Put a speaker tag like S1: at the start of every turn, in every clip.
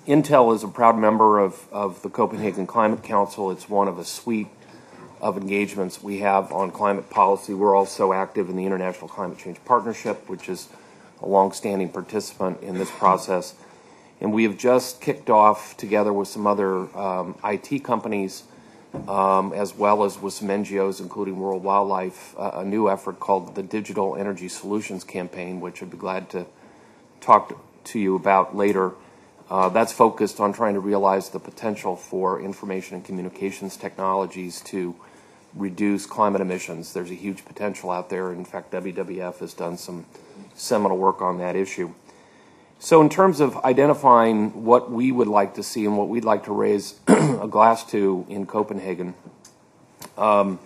S1: Intel is a proud member of the Copenhagen Climate Council. It's one of a suite of engagements we have on climate policy. We're also active in the International Climate Change Partnership, which is a long-standing participant in this process. And we have just kicked off, together with some other IT companies, as well as with some NGOs, including World Wildlife, a new effort called the Digital Energy Solutions Campaign, which I'd be glad to talk to you about later. That's focused on trying to realize the potential for information and communications technologies to reduce climate emissions. There's a huge potential out there. In fact, WWF has done some seminal work on that issue. So in terms of identifying what we would like to see and what we'd like to raise a glass to in Copenhagen, I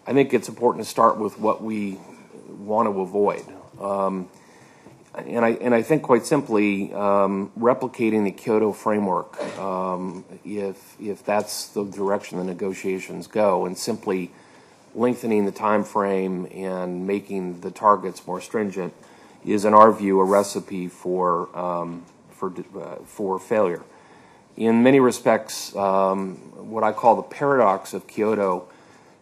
S1: think it's important to start with what we want to avoid. And I think quite simply, replicating the Kyoto framework, if that's the direction the negotiations go, and simply lengthening the time frame and making the targets more stringent, is, in our view, a recipe for failure. In many respects, what I call the paradox of Kyoto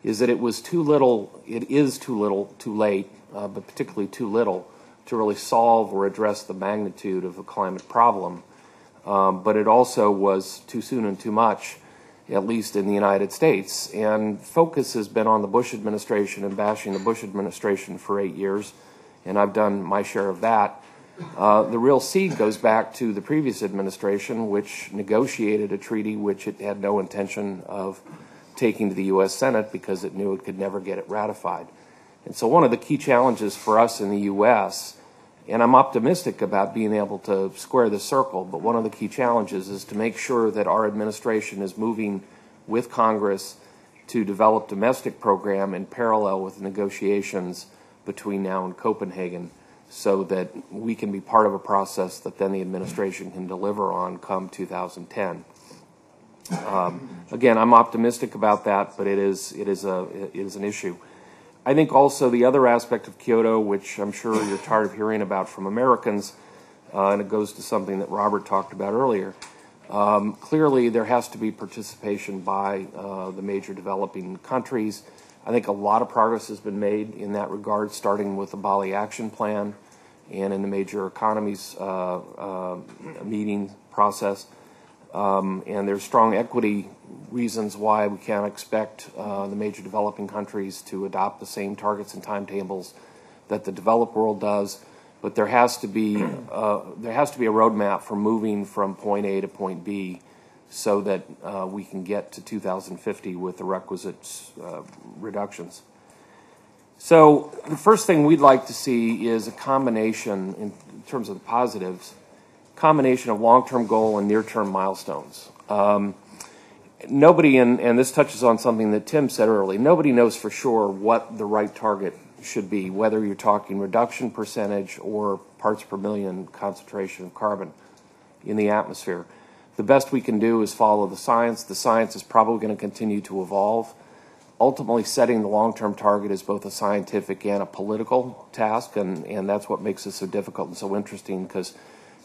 S1: is that it is too little, too late, but particularly too little, to really solve or address the magnitude of the climate problem. But it also was too soon and too much, at least in the United States. And focus has been on the Bush administration and bashing the Bush administration for 8 years, and I've done my share of that. The real seed goes back to the previous administration, which negotiated a treaty which it had no intention of taking to the U.S. Senate because it knew it could never get it ratified. And so one of the key challenges for us in the U.S., and I'm optimistic about being able to square the circle, but one of the key challenges is to make sure that our administration is moving with Congress to develop domestic program in parallel with negotiations between now and Copenhagen, so that we can be part of a process that then the administration can deliver on come 2010. Again, I'm optimistic about that, but it is an issue. I think also the other aspect of Kyoto, which I'm sure you're tired of hearing about from Americans, and it goes to something that Robert talked about earlier, clearly there has to be participation by the major developing countries. I think a lot of progress has been made in that regard, starting with the Bali Action Plan and in the major economies meeting process. And there's strong equity reasons why we can't expect the major developing countries to adopt the same targets and timetables that the developed world does. But there has to be a roadmap for moving from point A to point B, so that we can get to 2050 with the requisite reductions. So the first thing we'd like to see is a combination, in terms of the positives, combination of long-term goal and near-term milestones. Nobody, and this touches on something that Tim said earlier, nobody knows for sure what the right target should be, whether you're talking reduction percentage or parts per million concentration of carbon in the atmosphere. The best we can do is follow the science. The science is probably going to continue to evolve. Ultimately, setting the long-term target is both a scientific and a political task, and that's what makes it so difficult and so interesting, because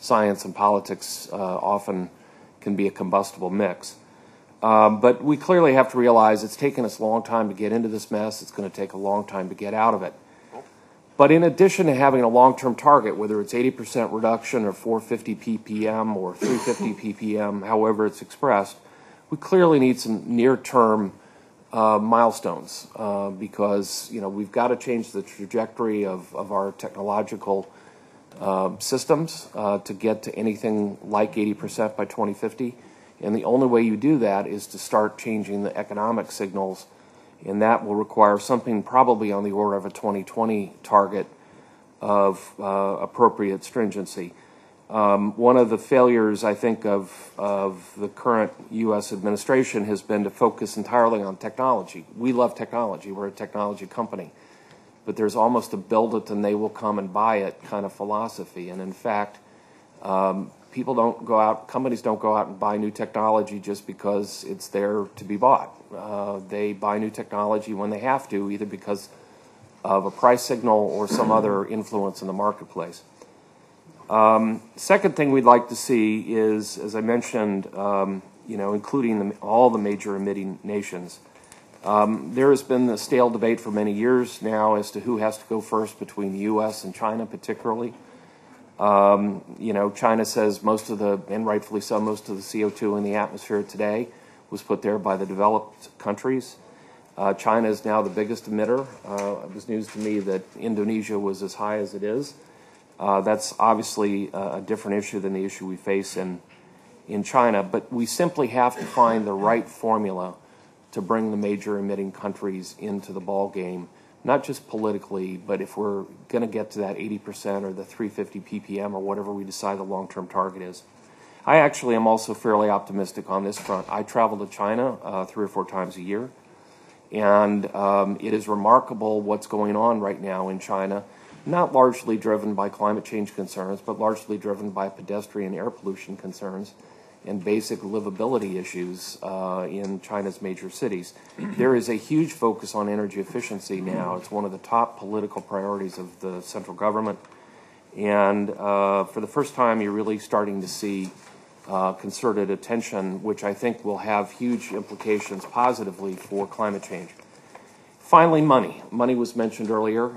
S1: science and politics often can be a combustible mix. But we clearly have to realize it's taken us a long time to get into this mess. It's going to take a long time to get out of it. But in addition to having a long-term target, whether it's 80% reduction or 450 ppm or 350 ppm, however it's expressed, we clearly need some near-term milestones, because we've got to change the trajectory of our technological systems to get to anything like 80% by 2050. And the only way you do that is to start changing the economic signals, and that will require something probably on the order of a 2020 target of appropriate stringency. One of the failures, I think, of the current U.S. administration has been to focus entirely on technology. We love technology. We're a technology company. But there's almost a build it and they will come and buy it kind of philosophy. And in fact, companies don't go out and buy new technology just because it's there to be bought. They buy new technology when they have to, either because of a price signal or some other influence in the marketplace. Second thing we'd like to see is, as I mentioned, including all the major emitting nations. There has been a stale debate for many years now as to who has to go first between the U.S. and China particularly. China says most of the, and rightfully so, most of the CO2 in the atmosphere today was put there by the developed countries. China is now the biggest emitter. It was news to me that Indonesia was as high as it is. That's obviously a different issue than the issue we face in China, but we simply have to find the right formula to bring the major emitting countries into the ball game, not just politically, but if we're going to get to that 80% or the 350 ppm or whatever we decide the long-term target is. I actually am also fairly optimistic on this front. I travel to China 3 or 4 times a year, and it is remarkable what's going on right now in China, not largely driven by climate change concerns, but largely driven by pedestrian air pollution concerns and basic livability issues in China's major cities. There is a huge focus on energy efficiency now. It's one of the top political priorities of the central government. And for the first time, you're really starting to see concerted attention, which I think will have huge implications positively for climate change. Finally, money. Money was mentioned earlier.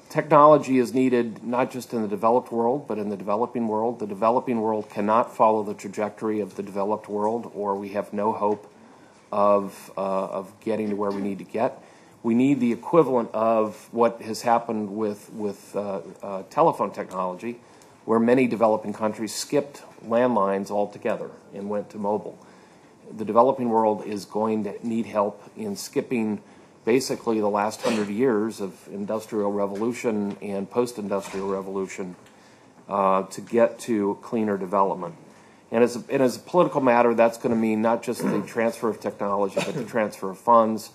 S1: Technology is needed not just in the developed world, but in the developing world. The developing world cannot follow the trajectory of the developed world, or we have no hope of getting to where we need to get. We need the equivalent of what has happened with telephone technology, where many developing countries skipped landlines altogether and went to mobile. The developing world is going to need help in skipping basically the last 100 years of industrial revolution and post-industrial revolution to get to cleaner development. And as a political matter, that's going to mean not just the transfer of technology, but the transfer of funds.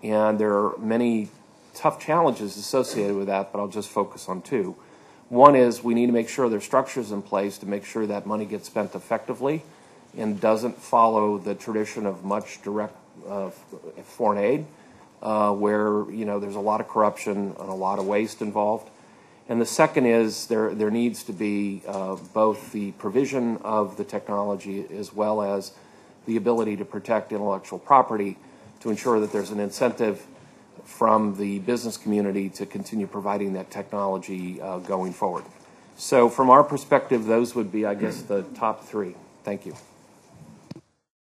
S1: And there are many tough challenges associated with that, but I'll just focus on 2. One is we need to make sure there are structures in place to make sure that money gets spent effectively and doesn't follow the tradition of much direct foreign aid, where there's a lot of corruption and a lot of waste involved. And the second is there needs to be both the provision of the technology as well as the ability to protect intellectual property to ensure that there's an incentive from the business community to continue providing that technology going forward. So from our perspective, those would be, I guess, the top 3. Thank you.